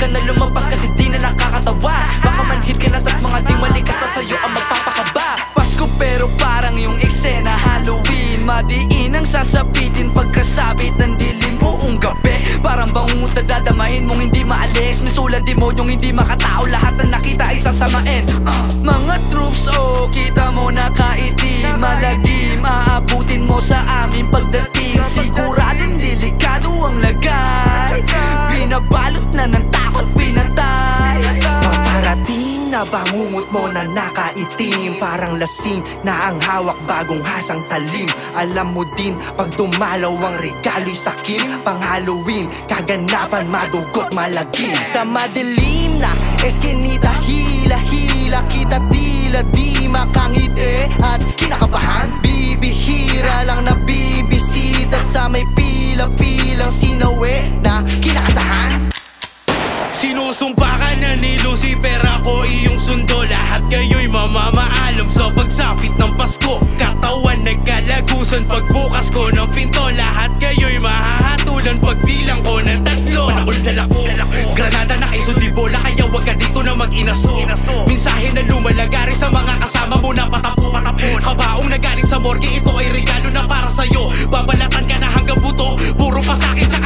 ka na lumabas kasi di na nakakatawa. Baka manhit ka na tas mga di malikas na sa'yo ang magpapakaba. Pasko pero parang yung eksena Halloween, madiin ang sasabitin pagkasabit ng dilim buong gabi. Parang bangungot na dadamahin mong hindi maalis. May sulat demonyong hindi makatao, lahat na nakita ay sasamain. Mga troops kita mo nakaitim, malagim, aabutin mo sa amin pagdating. Siguradong delikado ang lagay, binabalot na ng takot pinatay. Paparating na bangungot mo na nakaitim, parang lasing na ang hawak bagong hasang talim. Alam mo din pag dumalaw ang regalo'y sakim, pang Halloween kaganapan madugot malagim. Sa madilim na eskinita hila-hila kita tila di makangiti at kinakabahan. Bibihira lang na bibisita sa may pila-pilang sinawi na kinakasahan. Sinusumpa ka na ni Lucifer, ako iyong sundo. Lahat kayo'y mamamaalam sa pagsapit ng Pasko. Katawan nagkalagusan pagbukas ko ng pinto. Lahat kayo'y mahahatulan pagbilang ko ng 3. Panakul dala ko, granada na kay Sundibola, kaya wag ka dito na mag-inaso. Mensahe na lumalagari sa mga kasama mo na patapon. Kabaong na galing sa morgue, ito ay regalo na para sa'yo. Babalatan ka na hanggang buto, puro pa sa'kin sa